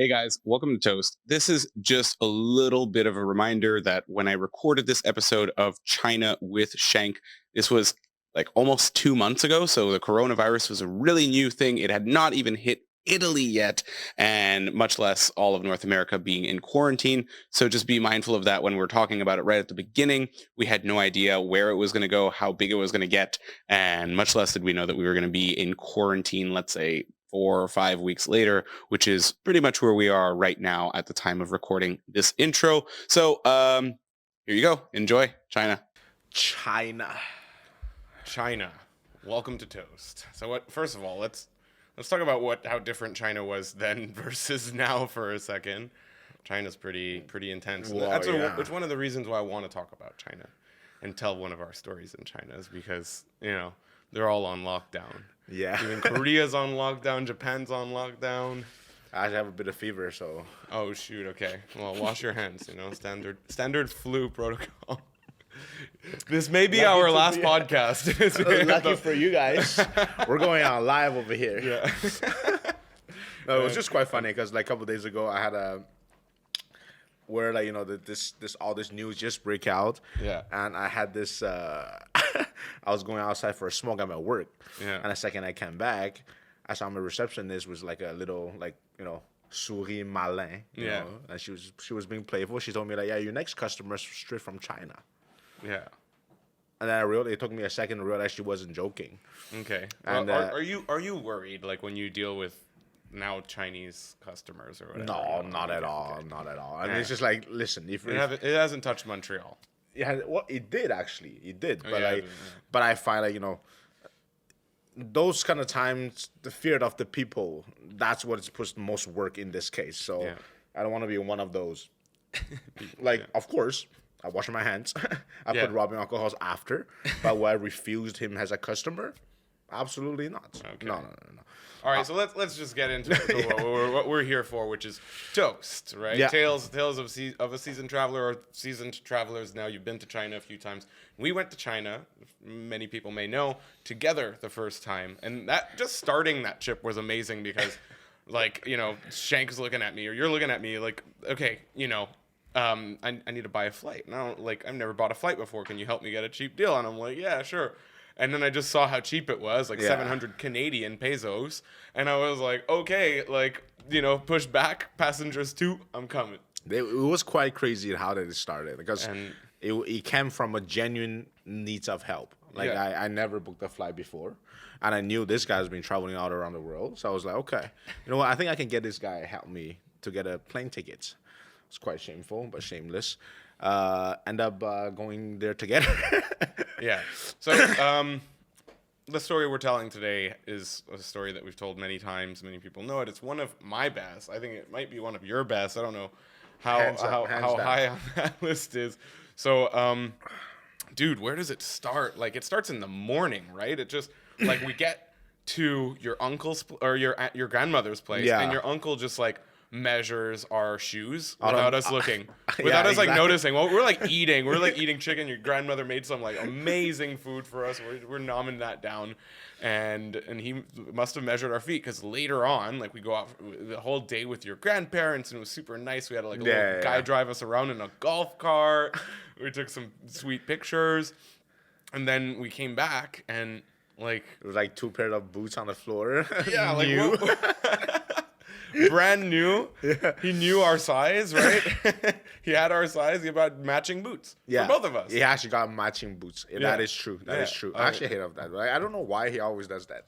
Hey guys, welcome to Toast. This is just a little bit of a reminder that when I recorded this episode of China with Shank, this was like almost 2 months ago. So the coronavirus was a really new thing. It had not even hit Italy yet, and much less all of North America being in quarantine. So just be mindful of that when we're talking about it right at the beginning. We had no idea where it was going to go, how big it was going to get, and much less did we know that we were going to be in quarantine, let's say 4 or 5 weeks later, which is pretty much where we are right now at the time of recording this intro. So here you go. Enjoy, China. China. China. Welcome to Toast. So what? First of all, let's talk about how different China was then versus now for a second. China's pretty intense. Whoa, It's one of the reasons why I want to talk about China and tell one of our stories in China is because they're all on lockdown. Yeah. Even Korea's on lockdown. Japan's on lockdown. I have a bit of fever, so. Oh shoot. Okay. Well, wash your hands. Standard flu protocol. This may be our last podcast. Lucky for you guys. We're going on live over here. Yeah. No, it was just quite funny because like a couple days ago I had where all this news just break out. Yeah. And I had this I was going outside for a smoke at my work. Yeah. And the second I came back, I saw my receptionist was like a little souris malin. You Yeah. know? And she was being playful. She told me like, yeah, your next customer's straight from China. Yeah. And then it took me a second to realize she wasn't joking. Okay. And, Well, are you worried like when you deal with now Chinese customers or whatever? No, not at all. Okay. Not at all. I mean, Yeah. it's just like, listen, if It hasn't touched Montreal. it did actually, it did, but yeah, but I find those kind of times, the fear of the people, that's what puts most work in this case. So Yeah. I don't want to be one of those. Of course, I wash my hands. I Yeah. put rubbing alcohols after, but where I refused him as a customer, absolutely not. Okay. No. All right, so let's just get into what we're here for, which is Toast, right? Yeah. Tales of a seasoned traveler or seasoned travelers. Now you've been to China a few times. We went to China. Many people may know together the first time, and that just starting that trip was amazing because, Shank's looking at me or you're looking at me like, okay, I need to buy a flight. Now, I've never bought a flight before. Can you help me get a cheap deal? And I'm like, yeah, sure. And then I just saw how cheap it was, like 700 Canadian pesos. And I was like, okay, push back, passengers too, I'm coming. It was quite crazy how that it started because And- it came from a genuine needs of help. I never booked a flight before, and I knew this guy's been traveling all around the world. So I was like, okay, you know what? I think I can get this guy help me to get a plane ticket. It's quite shameful, but shameless. End up going there together. Yeah. So the story we're telling today is a story that we've told many times. Many people know it. It's one of my best. I think it might be one of your best. I don't know how Hands up, hands down. high on that list is. So, dude, where does it start? Like, it starts in the morning, right? It just we get to your uncle's or your grandmother's place, Yeah. and your uncle just measures our shoes don't- without us looking, Yeah, without us exactly. noticing. Well, we're eating chicken. Your grandmother made some amazing food for us. We're nomming that down, and he must have measured our feet because later on, we go out the whole day with your grandparents, and it was super nice. We had a little guy drive us around in a golf cart. We took some sweet pictures, and then we came back and It was like 2 pairs of boots on the floor. yeah, New. brand new. Yeah. He knew our size, right? He had our size. He had matching boots for both of us. He actually got matching boots. Yeah. That is true. That is Yeah. true. I actually hate of that. I don't know why he always does that.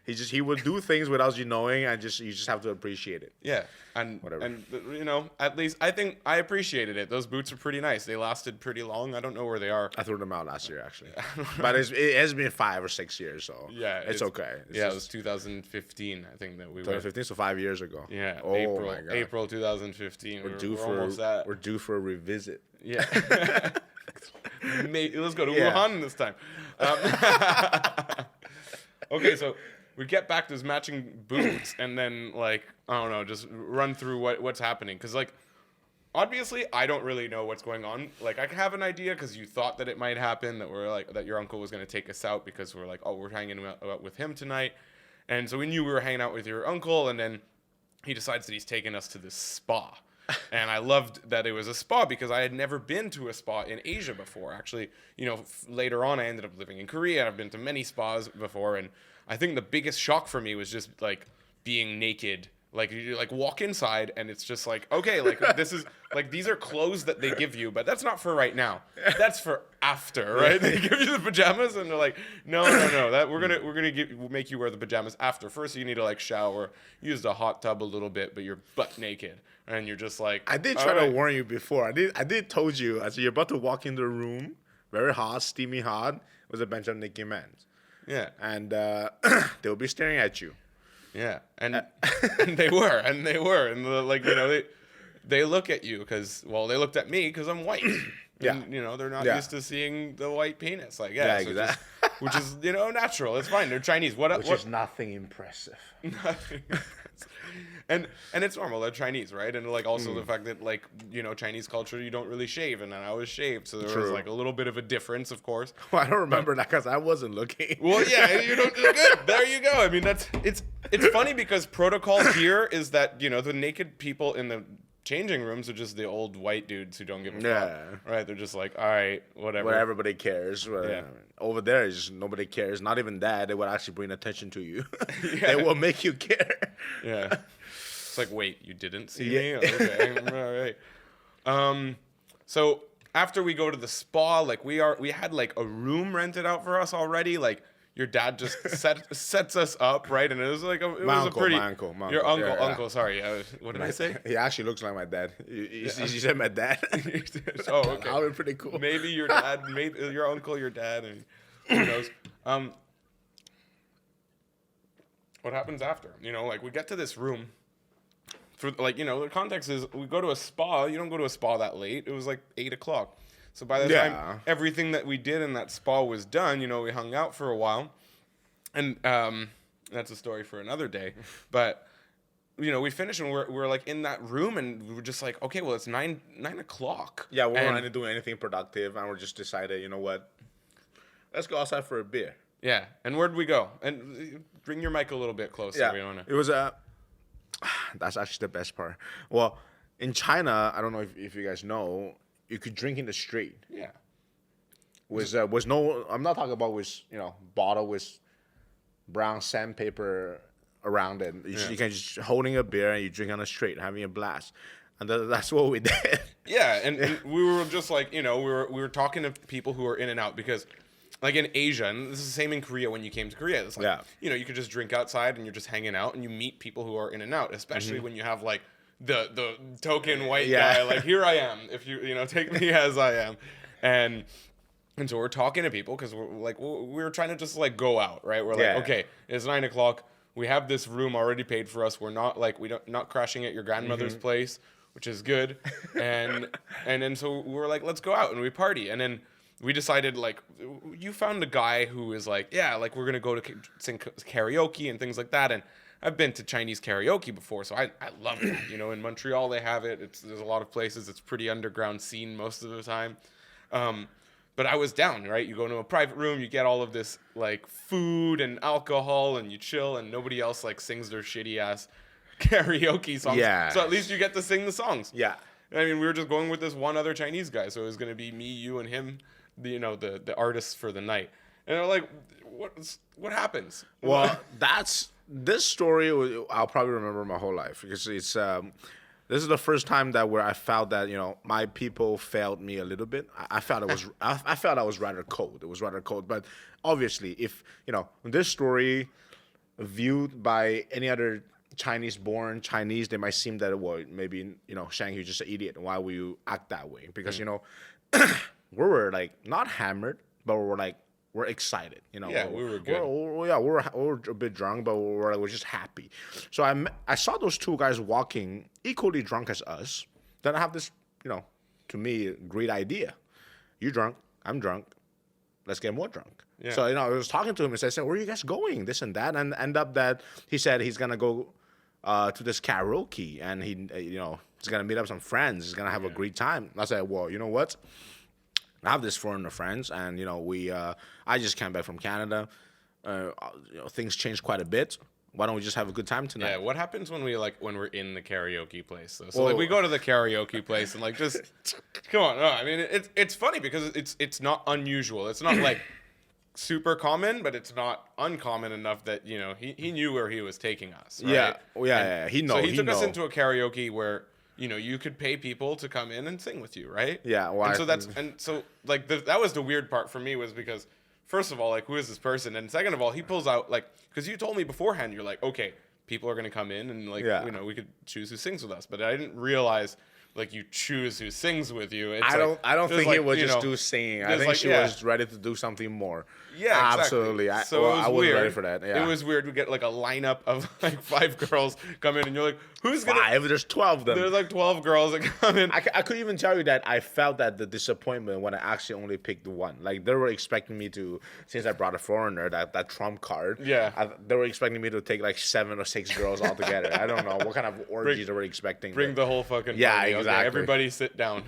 He will do things without you knowing, and you just have to appreciate it. Yeah, and Whatever. and at least I think I appreciated it. Those boots are pretty nice. They lasted pretty long. I don't know where they are. I threw them out last year actually, but it has been 5 or 6 years, so Yeah, it's okay. It's it was 2015. I think that we went. 2015, so 5 years ago. Yeah, Oh my god. April 2015. We're almost at. we're due for a revisit. Yeah. Let's go to Yeah. Wuhan this time. Okay, so we get back to his matching boots, and then I don't know, just run through what's happening, because obviously I don't really know what's going on. I have an idea because you thought that it might happen, that that your uncle was going to take us out because we're we're hanging out with him tonight, and so we knew we were hanging out with your uncle, and then he decides that he's taking us to this spa. And I loved that it was a spa because I had never been to a spa in Asia before. Actually, later on, I ended up living in Korea. I've been to many spas before. And I think the biggest shock for me was just like being naked. Like you like walk inside and it's just like, okay, like this is like these are clothes that they give you, but that's not for right now. That's for after, right? They give you the pajamas and they're like, no, that we're gonna make you wear the pajamas after. First you need to like shower, use the hot tub a little bit, but you're butt naked. And you're just like, I did try to warn you before. I did told you. I said you're about to walk in the room, very hot, steamy hot, with a bunch of naked men. Yeah. And they'll be staring at you. Yeah, and they were, and they look at you because, well, they looked at me because I'm white. Yeah, and, they're not used to seeing the white penis, like exactly. which is natural. It's fine. They're Chinese. Which is nothing impressive. Nothing impressive. And it's normal. They're Chinese, right? And like also the fact that like Chinese culture, you don't really shave, and then I was shaved, so there was like a little bit of a difference, of course. Well, I don't remember that because I wasn't looking. Well, yeah, good. There you go. I mean, it's funny because protocol here is that the naked people in the changing rooms are just the old white dudes who don't give a fuck, right? They're just like, all right, whatever. Where everybody cares. Over there is just nobody cares. Not even that. They would actually bring attention to you. They will make you care. Yeah. It's like, wait, you didn't see me? Okay, all right. So after we go to the spa, like we had like a room rented out for us already. Like your dad just sets us up, right? And it was like my uncle. Your uncle. Sorry, what did I say? He actually looks like my dad. You said my dad. Oh, okay. That would be pretty cool. Maybe your dad, maybe your uncle, your dad, and who knows. What happens after? Like we get to this room. For the context is we go to a spa. You don't go to a spa that late. It was like 8:00. So by the time everything that we did in that spa was done, we hung out for a while, and that's a story for another day. But we finished and we're like in that room and we were just like, okay, well it's 9:00. Yeah, we weren't doing anything productive, and we just decided, you know what, let's go outside for a beer. Yeah, and where'd we go? And bring your mic a little bit closer. Yeah, it was that's actually the best part. Well, in China, I don't know if you guys know, you could drink in the street. Yeah. Was no, I'm not talking about bottle with brown sandpaper around it. You can just holding a beer and you drink on the street, having a blast. And that's what we did. Yeah, and we were just like, we were talking to people who are in and out because like in Asia, and this is the same in Korea when you came to Korea. It's like, you could just drink outside and you're just hanging out and you meet people who are in and out, especially when you have like the token white guy, like here I am, if you take me as I am. And so we're talking to people because we're trying to just like go out, right? We're like, okay, it's 9:00. We have this room already paid for us. We're not like not crashing at your grandmother's place, which is good. And then so we were like, let's go out and we party. And then we decided, like, you found a guy who is like, yeah, like we're gonna go to sing karaoke and things like that. And I've been to Chinese karaoke before, so I love it. In Montreal they have it. There's a lot of places. It's pretty underground scene most of the time. But I was down, right? You go into a private room, you get all of this like food and alcohol, and you chill, and nobody else like sings their shitty ass karaoke songs. Yeah. So at least you get to sing the songs. Yeah. I mean, we were just going with this one other Chinese guy, so it was gonna be me, you, and him, the artists for the night. And they're like, what happens? Well, this story I'll probably remember my whole life because it's this is the first time where I felt that my people failed me a little bit. I felt it was I felt I was rather cold. It was rather cold, but obviously, if this story viewed by any other Chinese-born Chinese, they might seem that maybe Shank, you're just an idiot. Why will you act that way? Because we were like not hammered, but we're excited, Yeah, we were good. We're a bit drunk, but we're just happy. So I saw those two guys walking equally drunk as us. Then I have this, to me, great idea. You drunk, I'm drunk. Let's get more drunk. Yeah. So I was talking to him and I said, "Where are you guys going?" This and that, and end up that he said he's gonna go to this karaoke and he's gonna meet up some friends. He's gonna have a great time. I said, "Well, you know what? I have this foreigner friends, and I just came back from Canada. Things changed quite a bit. why don't we just have a good time tonight? Yeah, what happens when we're in the karaoke place though? So like we go to the karaoke place and like just come on. No, I mean it's funny because it's not unusual. It's not like super common, but it's not uncommon enough that he knew where he was taking us. Right? Yeah. He knows. So he took us into a karaoke where you could pay people to come in and sing with you, right? Yeah. Well, and so like that was the weird part for me was because first of all, like who is this person, and second of all, he pulls out like because you told me beforehand, you're like, okay, people are gonna come in and like we could choose who sings with us, but I didn't realize. Like you choose who sings with you. I don't think it was just do singing. I think she was ready to do something more. Yeah, absolutely. Exactly. I was ready for that. Yeah. It was weird. We get like a lineup of like 5 girls come in, and you're like, "Who's gonna?" 5? There's 12 of them. There's like 12 girls that come in. I could even tell you that I felt that the disappointment when I actually only picked one. Like they were expecting me to, since I brought a foreigner, that trump card. Yeah. They were expecting me to take like 7 or 6 girls all together. I don't know what kind of orgies they were expecting. Bring the whole fucking. Yeah, party. exactly. Okay, everybody sit down.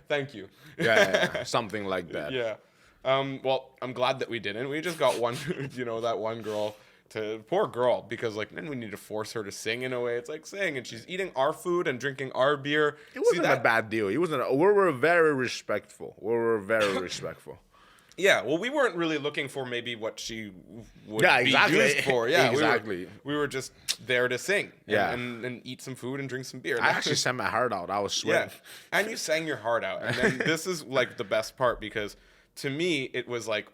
Thank you. Yeah, something like that. Yeah. Well, I'm glad that we didn't. We just got one, that one girl poor girl, because like then we need to force her to sing in a way. It's like sing, and she's eating our food and drinking our beer. It wasn't a bad deal. We were very respectful. Yeah, well, we weren't really looking for maybe what she would be used for. Yeah, exactly. We were just there to sing. Yeah. And eat some food and drink some beer. I actually sang my heart out. I was sweating. Yeah, and you sang your heart out. And then this is like the best part because to me it was like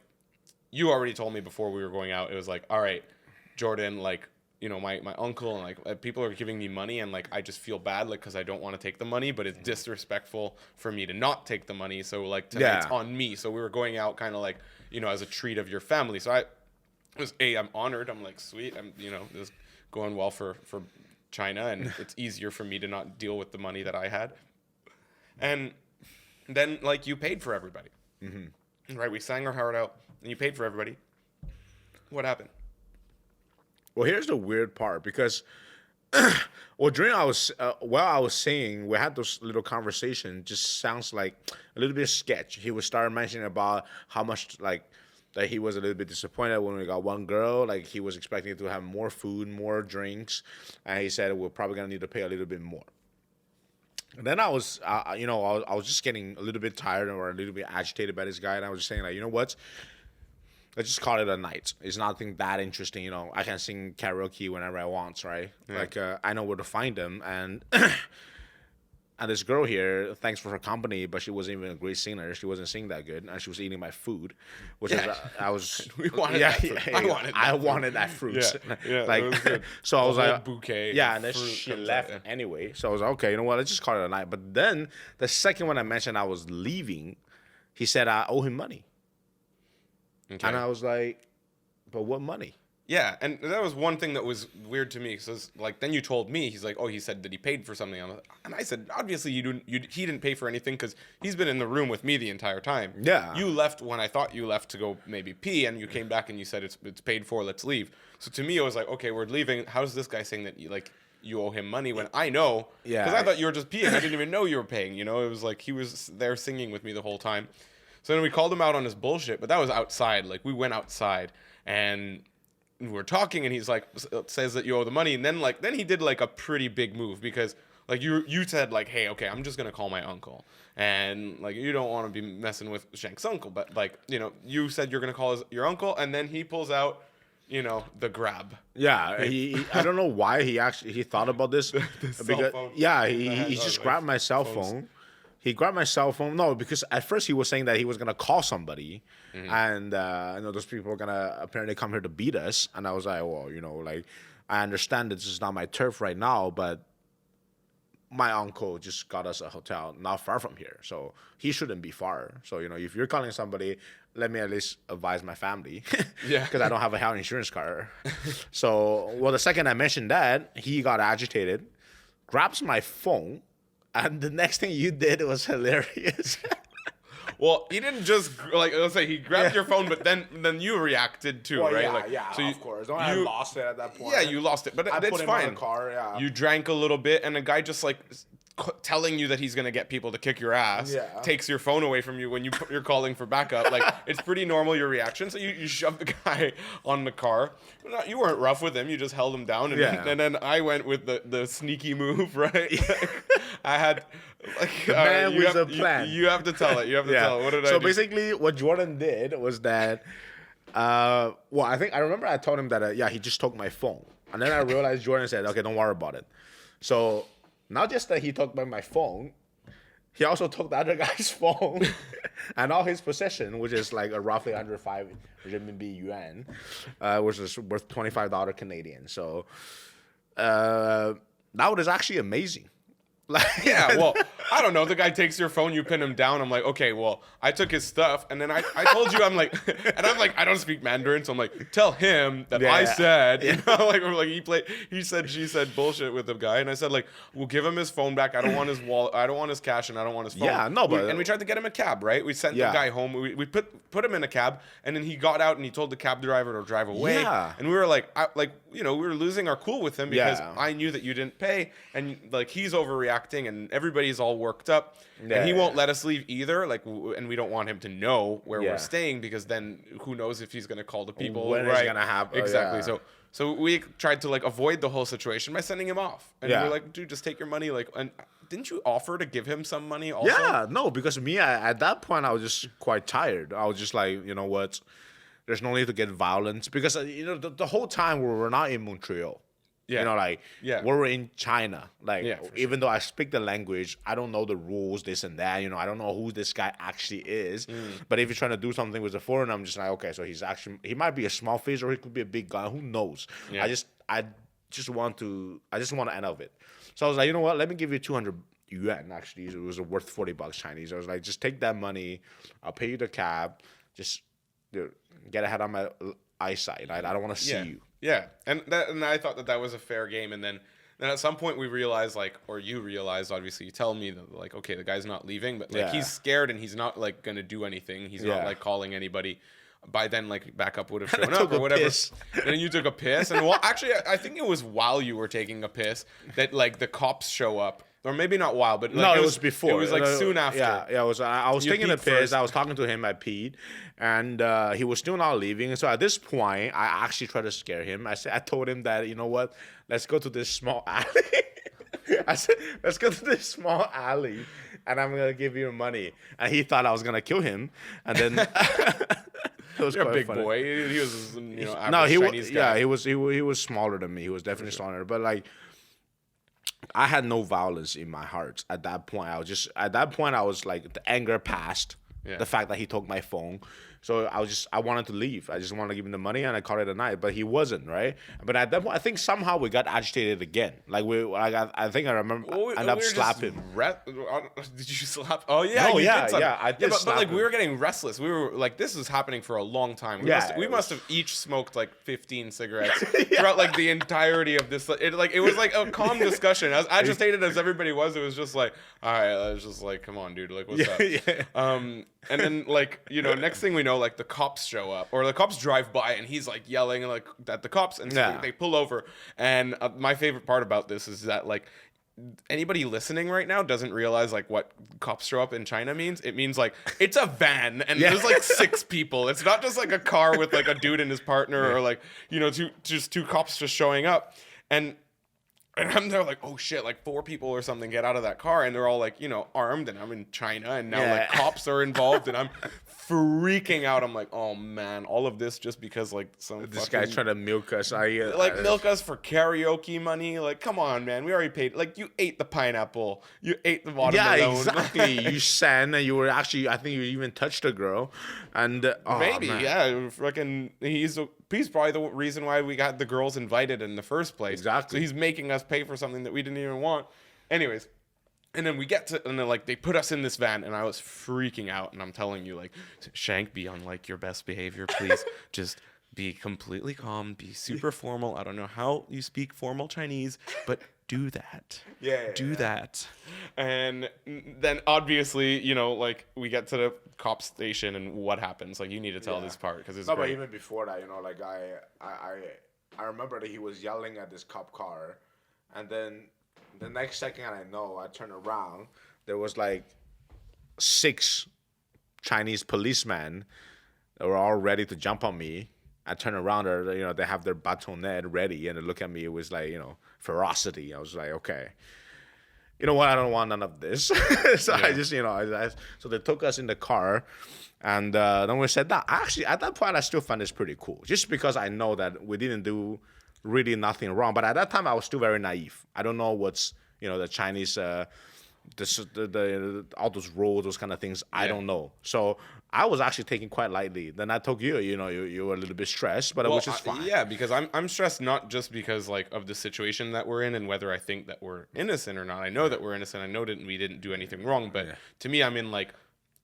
you already told me before we were going out. It was like, all right, Jordan, like my uncle and like people are giving me money and like I just feel bad like because I don't want to take the money, but it's disrespectful for me to not take the money. So like tonight's on me. So we were going out kind of like as a treat of your family. So I'm honored. I'm like sweet. I'm this is going well for China and it's easier for me to not deal with the money that I had. And then like you paid for everybody, right? We sang our heart out and you paid for everybody. What happened? Well, here's the weird part because, while I was singing, we had this little conversation. Just sounds like a little bit of sketch. He would start mentioning about how much like that he was a little bit disappointed when we got one girl. Like he was expecting to have more food, more drinks, and he said we're probably gonna need to pay a little bit more. And then I was, I was just getting a little bit tired or a little bit agitated by this guy, and I was just saying like, you know what? Let's just call it a night. It's nothing that interesting, I can sing karaoke whenever I want, right? Yeah. Like I know where to find them, and and this girl here, thanks for her company, but she wasn't even a great singer. She wasn't singing that good, and she was eating my food, which we wanted that fruit. I wanted that fruit. Yeah, like that was good. So I was like bouquet. Yeah, and then she left anyway. So I was like, okay, you know what? Let's just call it a night. But then the second when I mentioned I was leaving, he said I owe him money. Okay. And I was like, but what money? Yeah, and that was one thing that was weird to me. So like, then you told me, he's like, oh, he said that he paid for something. And I said, obviously he didn't pay for anything because he's been in the room with me the entire time. Yeah. You left when I thought you left to go maybe pee, and you came back and you said it's paid for, let's leave. So to me, it was like, okay, we're leaving. How's this guy saying that you owe him money when I know? Yeah. Because I thought you were just peeing. I didn't even know you were paying. It was like he was there singing with me the whole time. So then we called him out on his bullshit, but that was outside. Like we went outside and we were talking, and he's like, says that you owe the money, and then he did like a pretty big move because like you said like, hey, okay, I'm just gonna call my uncle, and like you don't want to be messing with Shank's uncle, but like you said you're gonna call your uncle, and then he pulls out the grab. Yeah, I don't know why he thought about this. Because, yeah, he just grabbed my cell phone. He grabbed my cell phone. No, because at first he was saying that he was gonna call somebody, and those people are gonna apparently come here to beat us. And I was like, well, like I understand that this is not my turf right now, but my uncle just got us a hotel not far from here, so he shouldn't be far. So if you're calling somebody, let me at least advise my family, because I don't have a health insurance card. So, the second I mentioned that, he got agitated, grabs my phone. And the next thing you did was hilarious. Well, he didn't just let's say he grabbed your phone, but then you reacted too, right? Yeah, so of course. I lost it at that point. Yeah, you lost it, but it's fine. In the car, yeah. You drank a little bit, and the guy just telling you that he's gonna get people to kick your ass, takes your phone away from you when you're calling for backup. Like, it's pretty normal, your reaction. So you shove the guy on the car. You weren't rough with him. You just held him down. And then I went with the sneaky move, right? I had like the man with a plan. You have to tell it. You have to tell it. What did I do? So basically, what Jordan did was that. I remember I told him that he just took my phone, and then I realized Jordan said, "Okay, don't worry about it." So not just that he took my phone, he also took the other guy's phone and all his possession, which is like a roughly 105 renminbi yuan, which is worth $25 Canadian. So that was actually amazing. Like, yeah, well, I don't know. The guy takes your phone, you pin him down. I'm like, okay, well, I took his stuff, and then I told you, I'm like, I don't speak Mandarin, so I'm like, tell him that I said, you know, like, we're like, he said, she said bullshit with the guy, and I said, like, we'll give him his phone back. I don't want his wallet, I don't want his cash, and I don't want his phone. Yeah, no, but and we tried to get him a cab, right? We sent the guy home. We put him in a cab, and then he got out and he told the cab driver to drive away. Yeah. And we were like, we were losing our cool with him because I knew that you didn't pay, and like he's overreacting. And everybody's all worked up, and he won't let us leave either. Like, and we don't want him to know where we're staying, because then who knows if he's gonna call the people. When it's gonna happen? Exactly. So we tried to like avoid the whole situation by sending him off, and we're like, dude, just take your money. Like, and didn't you offer to give him some money also? Yeah, no, because at that point I was just quite tired. I was just like, you know what, there's no need to get violent, because the whole time we were not in Montreal. Yeah. You know, like, we're in China. Like, even though I speak the language, I don't know the rules, this and that. You know, I don't know who this guy actually is. But if you're trying to do something with a foreigner, I'm just like, okay, so he might be a small fish, or he could be a big guy. Who knows? Yeah. I just want to end of it. So I was like, you know what? Let me give you 200 yuan. Actually, it was worth $40 Chinese. I was like, just take that money. I'll pay you the cab. Just get ahead of my eyesight. I don't want to see you. Yeah, and I thought that was a fair game, and then at some point we realized, like, or you realized, obviously, you tell me that, like, okay, the guy's not leaving, but like he's scared and he's not like gonna do anything. He's not like calling anybody. By then, like, backup would have shown up or whatever. And then you took a piss, and well, actually, I think it was while you were taking a piss that like the cops show up. Or maybe not while, but like, no, it was before. It was like soon after. Yeah. I was taking a piss. First. I was talking to him. I peed, and he was still not leaving. So at this point, I actually tried to scare him. I told him that, you know what, let's go to this small alley. I said, let's go to this small alley, and I'm gonna give you money. And he thought I was gonna kill him, and then. You're a big funny. boy. He was, average Chinese guy. Yeah, he was smaller than me. He was definitely smaller, but like. I had no violence in my heart at that point. I was like, the anger passed. The fact that he took my phone. So I wanted to leave. I just wanted to give him the money, and I called it a night. But he wasn't, right? But at that point, I think somehow we got agitated again. Like I think I remember. I ended up slapping. Did you slap? Oh yeah. No, I did. But like we were getting restless. We were like, this is happening for a long time. We must have each smoked like 15 cigarettes throughout like the entirety of this. It was like a calm discussion. As agitated as everybody was, it was just like, all right, I was just like, come on, dude, like what's up? And then, like, next thing we know, like, the cops show up. Or the cops drive by, and he's, like, yelling, like, at the cops. And so they pull over. And my favorite part about this is that, like, anybody listening right now doesn't realize, like, what cops show up in China means. It means, like, it's a van, and there's, like, 6 people. It's not just, like, a car with, like, a dude and his partner or, like, two cops just showing up. And I'm there like, oh shit, like 4 people or something get out of that car, and they're all like, armed, and I'm in China, and now like cops are involved, and I'm freaking out. I'm like, oh man, all of this just because like this guy's trying to milk us. Milk us for karaoke money. Like, come on, man, we already paid. Like, you ate the pineapple, you ate the watermelon. Yeah, exactly. You sang, and you were actually, I think you even touched a girl, and maybe, freaking, he's probably the reason why we got the girls invited in the first place. Exactly. So he's making us pay for something that we didn't even want. Anyways, and then we get to, and then like they put us in this van, and I was freaking out, and I'm telling you, like, Shank, be on like your best behavior, please. Just be completely calm, be super formal. I don't know how you speak formal Chinese, but do that. Do that. And then obviously, like we get to the cop station, and what happens? Like, you need to tell this part because it's great. But even before that, like I remember that he was yelling at this cop car, and then The next second I know, I turn around, there was like 6 Chinese policemen that were all ready to jump on me. I turn around, they have their batonette ready, and they look at me. It was like, ferocity. I was like, okay, you know what? I don't want none of this. So I just, so they took us in the car, and then we said that. Actually, at that point, I still find this pretty cool, just because I know that we didn't do really nothing wrong. But at that time, I was still very naive. I don't know what's, the Chinese, all those rules, those kind of things. I don't know. So I was actually taking quite lightly. Then I told you, you were a little bit stressed, but which is fine. Yeah, because I'm stressed not just because like of the situation that we're in and whether I think that we're innocent or not. I know that we're innocent. I know that we didn't do anything wrong. But to me, I'm in like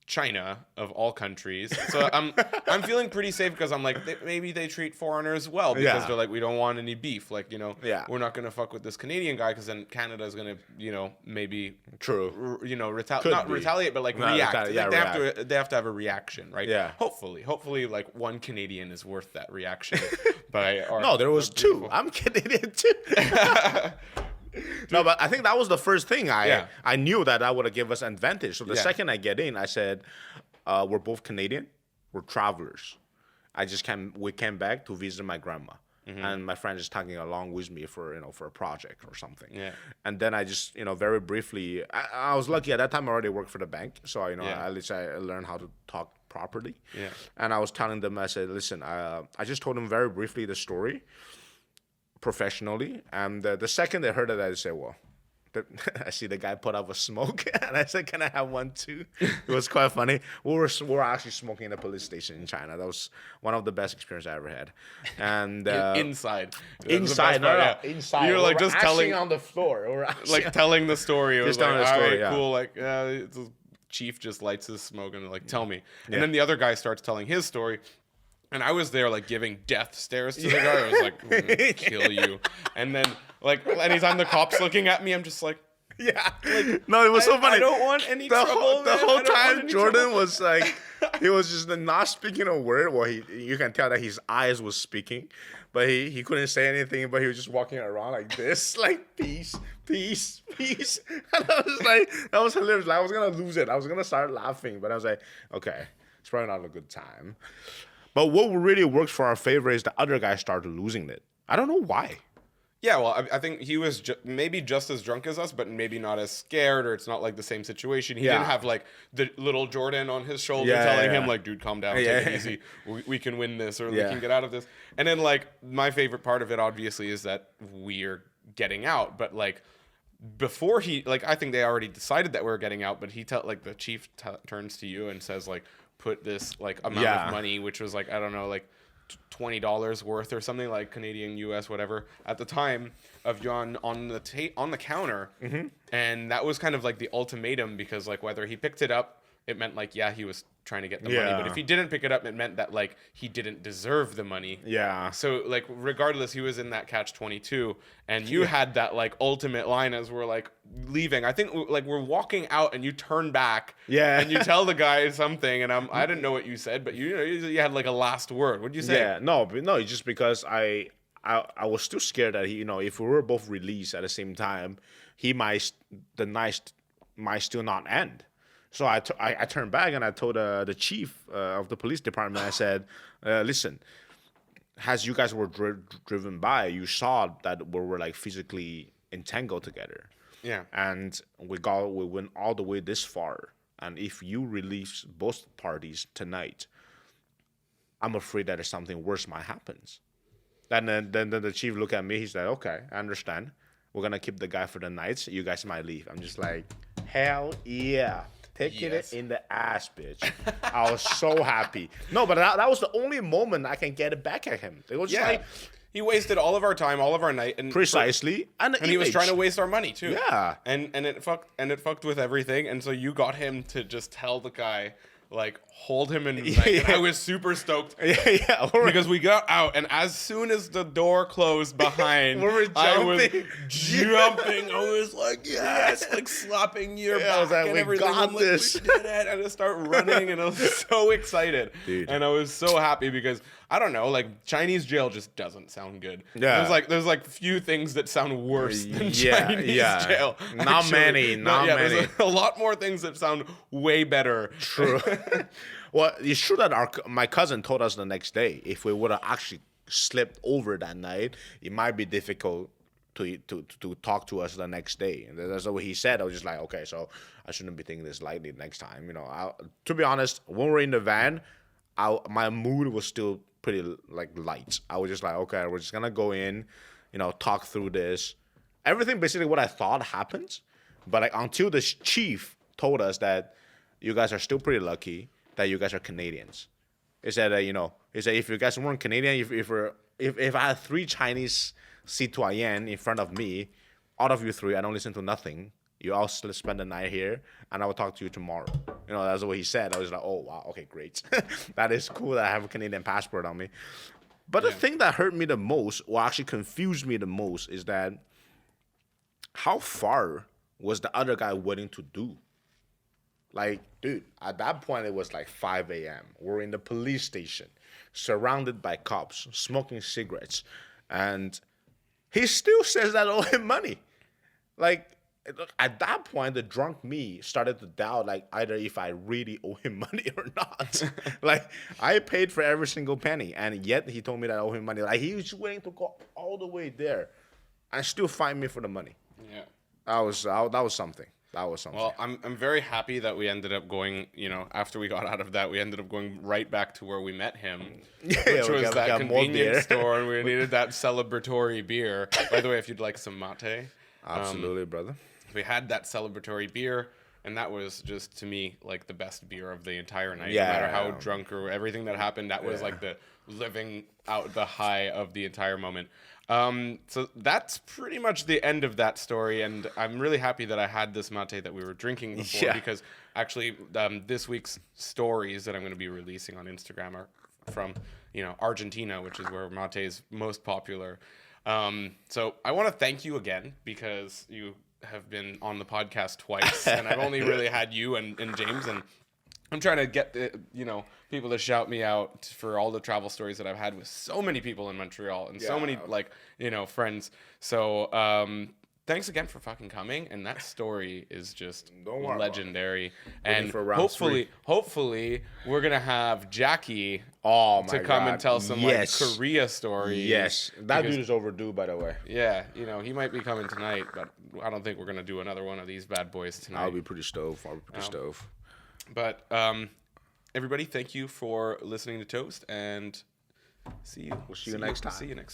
China of all countries, so I'm feeling pretty safe because I'm like maybe they treat foreigners well because they're like, we don't want any beef, like we're not gonna fuck with this Canadian guy because then Canada's gonna maybe retaliate but like react. They have to have a reaction, right? Hopefully like one Canadian is worth that reaction. No, there was 2. I'm Canadian too. No, but I think that was the first thing I knew that would have given us an advantage. So the second I get in, I said, we're both Canadian. We're travelers. We came back to visit my grandma. And my friend is tagging along with me for a project or something. And then I just very briefly, I was lucky at that time. I already worked for the bank, so at least I learned how to talk properly. And I was telling them, I said, listen, I just told them very briefly the story, professionally, and the second they heard it, I said, well, I see the guy put up a smoke, and I said, can I have one too? It was quite funny. We were actually smoking in a police station in China. That was one of the best experiences I ever had. And inside, inside. You were like just telling on the floor, like telling the story. It was telling like, the story, all right, cool. Like the chief just lights his smoke and like, tell me. And then the other guy starts telling his story. And I was there, like, giving death stares to the guy. I was like, I'm gonna kill you. And then, like, anytime the cop's looking at me, I'm just like, no, it was so funny. I don't want any trouble. The whole time, Jordan was like, he was just not speaking a word. Well, you can tell that his eyes was speaking, but he couldn't say anything. But he was just walking around like this, like peace. And I was like, that was hilarious. Like, I was gonna lose it. I was gonna start laughing, but I was like, okay, it's probably not a good time. But what really worked for our favor is the other guy started losing it. I don't know why. Yeah, well, I think he was maybe just as drunk as us, but maybe not as scared, or it's not like the same situation. He didn't have like the little Jordan on his shoulder telling him like, dude, calm down, take it easy. We can win this, or we can get out of this. And then like my favorite part of it obviously is that we're getting out, but like before I think they already decided that we were getting out, but the chief turns to you and says like, put this like amount of money, which was like, I don't know, like $20 worth or something, like Canadian, US, whatever at the time, of yuan on the counter. And that was kind of like the ultimatum, because like whether he picked it up, it meant like, he was trying to get the money, but if he didn't pick it up, it meant that like he didn't deserve the money. So like regardless, he was in that catch-22, and you had that like ultimate line as we're like leaving. I think like we're walking out and you turn back and you tell the guy something, and I didn't know what you said, but you had like a last word. What'd you say? No, just because I was still scared that if we were both released at the same time, the night might still not end. So I turned back and I told the chief of the police department, I said, listen, as you guys were driven by, you saw that we were like physically entangled together. And we went all the way this far. And if you release both parties tonight, I'm afraid that something worse might happen. And then the chief looked at me. He said, okay, I understand. We're going to keep the guy for the night. So you guys might leave. I'm just like, hell yeah. Taking it in the ass, bitch. I was so happy. No, but that was the only moment I can get it back at him. It was just like, he wasted all of our time, all of our night, and precisely, and he was trying to waste our money too. And it fucked with everything. And so you got him to just tell the guy, like, hold him in the bank. And I was super stoked. Because we got out, and as soon as the door closed behind, I was jumping. I was like, yes, like slapping your back, I was like, and we everything. got this. We did it. And I start running, and I was so excited. Dude. And I was so happy because I don't know, like Chinese jail just doesn't sound good. Yeah. There's like few things that sound worse than Chinese jail. Not many. There's a lot more things that sound way better. True. Well, it's true that my cousin told us the next day if we would have actually slept over that night, it might be difficult to talk to us the next day. And that's what he said. I was just like, okay, so I shouldn't be thinking this lightly next time. You know, to be honest, when we're in the van, my mood was still pretty like light. I was just like, okay, we're just gonna go in, you know, talk through this. Everything basically what I thought happens, but like until the chief told us that you guys are still pretty lucky that you guys are Canadians. He said, you know, he said if you guys weren't Canadian, if I had 3 Chinese citoyens in front of me, out of you 3, I don't listen to nothing. You all spend the night here, and I will talk to you tomorrow. You know, that's what he said. I was like, oh wow, okay, great. That is cool that I have a Canadian passport on me. But the thing that hurt me the most, or actually confused me the most, is that how far was the other guy willing to do? Like, dude, at that point, it was like 5 a.m. We're in the police station, surrounded by cops, smoking cigarettes. And he still says that I owe him money. Like, at that point, the drunk me started to doubt, like, either if I really owe him money or not. Like, I paid for every single penny. And yet, he told me that I owe him money. Like, he was willing to go all the way there and still find me for the money. Yeah. That was something. That was something. Well, I'm very happy that we ended up going, you know, after we got out of that, we ended up going right back to where we met him, which was that convenience store, and we needed that celebratory beer. By the way, if you'd like some mate. Absolutely, brother. We had that celebratory beer, and that was just, to me, like the best beer of the entire night. Yeah. No matter how drunk or everything that happened, that was like the living out the high of the entire moment. So that's pretty much the end of that story, and I'm really happy that I had this mate that we were drinking before, because actually this week's stories that I'm going to be releasing on Instagram are from, you know, Argentina, which is where mate is most popular. So I want to thank you again, because you have been on the podcast twice, and I've only really had you and James, and I'm trying to get the, you know, people to shout me out for all the travel stories that I've had with so many people in Montreal and so many, like, you know, friends. So thanks again for fucking coming. And that story is just legendary. And hopefully we're gonna have Jackie to come and tell some like Korea stories. Yes, that dude is overdue, by the way. Yeah, you know, he might be coming tonight, but I don't think we're gonna do another one of these bad boys tonight. I'll be pretty stove. But everybody, thank you for listening to Toast, and see you. We'll see you next time. See you next time.